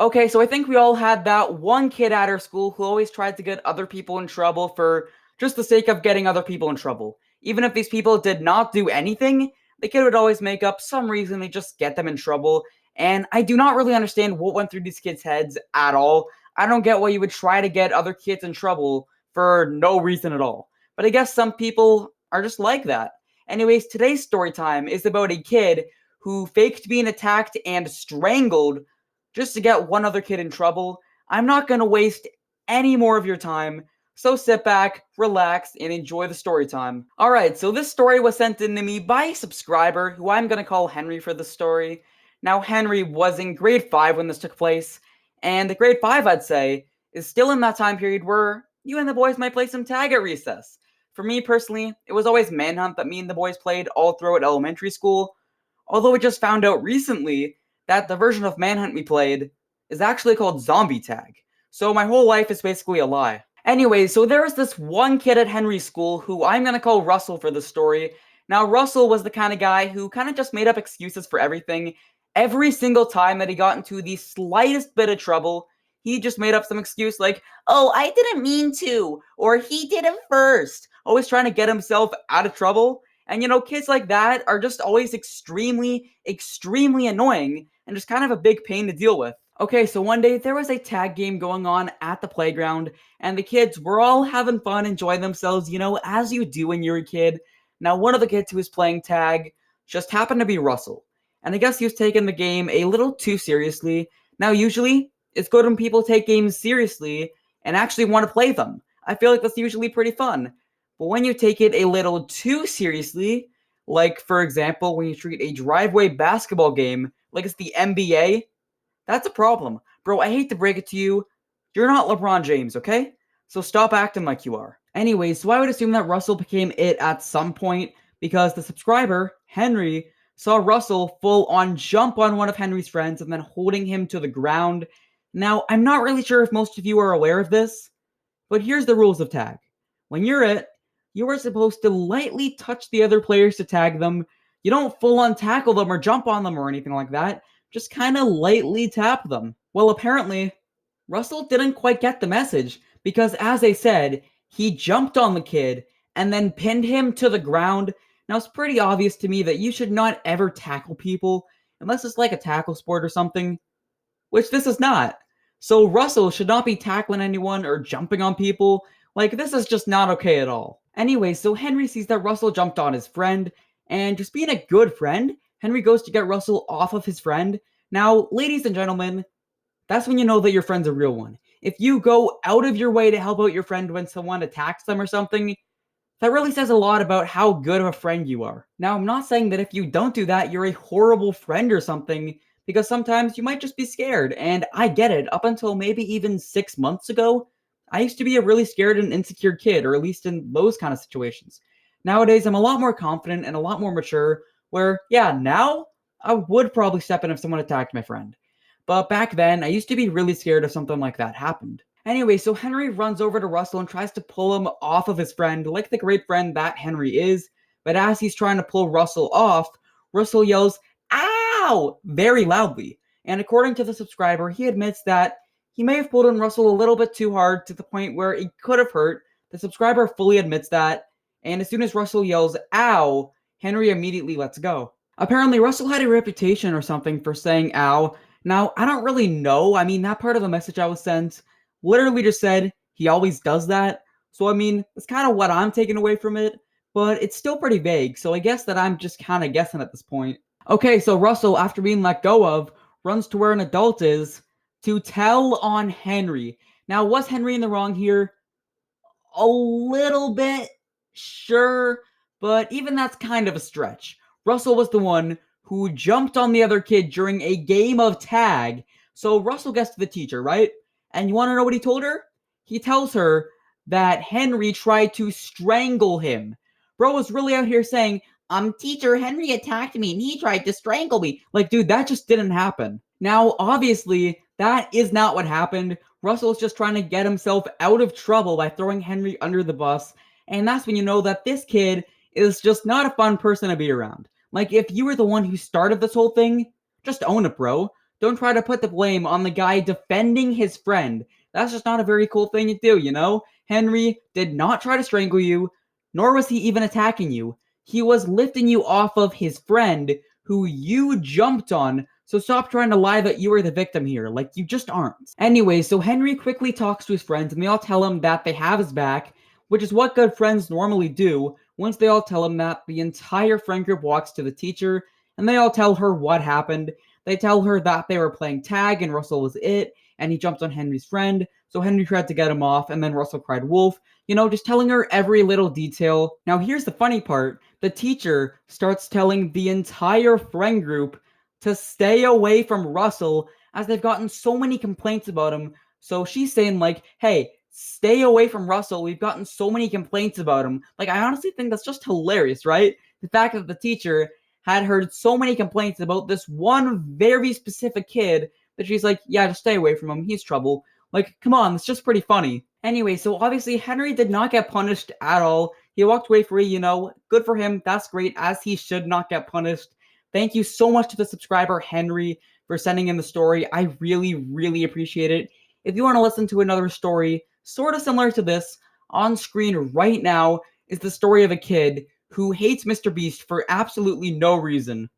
Okay, so I think we all had that one kid at our school who always tried to get other people in trouble for just the sake of getting other people in trouble. Even if these people did not do anything, the kid would always make up some reason to just get them in trouble. And I do not really understand what went through these kids' heads at all. I don't get why you would try to get other kids in trouble for no reason at all. But I guess some people are just like that. Anyways, today's story time is about a kid who faked being attacked and strangled just to get one other kid in trouble. I'm not going to waste any more of your time. So sit back, relax, and enjoy the story time. Alright, so this story was sent in to me by a subscriber who I'm going to call Henry for the story. Now, Henry was in grade 5 when this took place, and grade 5, I'd say, is still in that time period where you and the boys might play some tag at recess. For me personally, it was always Manhunt that me and the boys played all throughout elementary school, although I just found out recently that the version of Manhunt we played is actually called Zombie Tag. So my whole life is basically a lie. Anyway, so there was this one kid at Henry's school who I'm gonna call Russell for the story. Now, Russell was the kind of guy who kind of just made up excuses for everything. Every single time that he got into the slightest bit of trouble, he just made up some excuse like, oh, I didn't mean to, or he did it first. Always trying to get himself out of trouble. And kids like that are just always extremely, extremely annoying and just kind of a big pain to deal with. Okay, so one day there was a tag game going on at the playground, and the kids were all having fun, enjoying themselves, as you do when you're a kid. Now, one of the kids who was playing tag just happened to be Russell, and I guess he was taking the game a little too seriously. Now, usually, it's good when people take games seriously and actually want to play them. I feel like that's usually pretty fun. But when you take it a little too seriously, like for example, when you treat a driveway basketball game like it's the NBA, that's a problem. Bro, I hate to break it to you, you're not LeBron James, okay? So stop acting like you are. Anyway, so I would assume that Russell became it at some point because the subscriber, Henry, saw Russell full on jump on one of Henry's friends and then holding him to the ground. Now, I'm not really sure if most of you are aware of this, but here's the rules of tag. When you're it, you are supposed to lightly touch the other players to tag them. You don't full on tackle them or jump on them or anything like that. Just kind of lightly tap them. Well, apparently, Russell didn't quite get the message because, as I said, he jumped on the kid and then pinned him to the ground. Now, it's pretty obvious to me that you should not ever tackle people unless it's like a tackle sport or something, which this is not. So Russell should not be tackling anyone or jumping on people. Like, this is just not okay at all. Anyway, so Henry sees that Russell jumped on his friend, and just being a good friend, Henry goes to get Russell off of his friend. Now, ladies and gentlemen, that's when you know that your friend's a real one. If you go out of your way to help out your friend when someone attacks them or something, that really says a lot about how good of a friend you are. Now, I'm not saying that if you don't do that, you're a horrible friend or something, because sometimes you might just be scared, and I get it. Up until maybe even 6 months ago, I used to be a really scared and insecure kid, or at least in those kind of situations. Nowadays, I'm a lot more confident and a lot more mature, where, yeah, now I would probably step in if someone attacked my friend. But back then, I used to be really scared if something like that happened. Anyway, so Henry runs over to Russell and tries to pull him off of his friend, like the great friend that Henry is. But as he's trying to pull Russell off, Russell yells, "Ow!" very loudly. And according to the subscriber, he admits that he may have pulled on Russell a little bit too hard to the point where it could have hurt. The subscriber fully admits that. And as soon as Russell yells, "Ow!" Henry immediately lets go. Apparently, Russell had a reputation or something for saying "ow." Now, I don't really know. I mean, that part of the message I was sent literally just said he always does that. So, I mean, that's kind of what I'm taking away from it, but it's still pretty vague. So, I guess that I'm just kind of guessing at this point. Okay, so Russell, after being let go of, runs to where an adult is to tell on Henry. Now, was Henry in the wrong here? A little bit, sure, but even that's kind of a stretch. Russell was the one who jumped on the other kid during a game of tag. So Russell gets to the teacher, right? And you want to know what he told her? He tells her that Henry tried to strangle him. Bro was really out here saying, teacher, Henry attacked me and he tried to strangle me. Like, dude, that just didn't happen. Now, obviously, that is not what happened. Russell's just trying to get himself out of trouble by throwing Henry under the bus. And that's when you know that this kid is just not a fun person to be around. Like, if you were the one who started this whole thing, just own it, bro. Don't try to put the blame on the guy defending his friend. That's just not a very cool thing to do, you know? Henry did not try to strangle you, nor was he even attacking you. He was lifting you off of his friend who you jumped on, so stop trying to lie that you were the victim here, like you just aren't. Anyway, so Henry quickly talks to his friends and they all tell him that they have his back, which is what good friends normally do. Once they all tell him that, the entire friend group walks to the teacher and they all tell her what happened. They tell her that they were playing tag and Russell was it, and he jumped on Henry's friend, so Henry tried to get him off, and then Russell cried wolf. You know, just telling her every little detail. Now, here's the funny part. The teacher starts telling the entire friend group to stay away from Russell as they've gotten so many complaints about him. So she's saying, like, hey, stay away from Russell. We've gotten so many complaints about him. Like, I honestly think that's just hilarious, right? The fact that the teacher had heard so many complaints about this one very specific kid that she's like, yeah, just stay away from him. He's trouble. Like, come on, it's just pretty funny. Anyway, so obviously Henry did not get punished at all. He walked away free, you know, good for him. That's great, as he should not get punished. Thank you so much to the subscriber, Henry, for sending in the story. I really, really appreciate it. If you want to listen to another story, sort of similar to this, on screen right now is the story of a kid who hates Mr. Beast for absolutely no reason.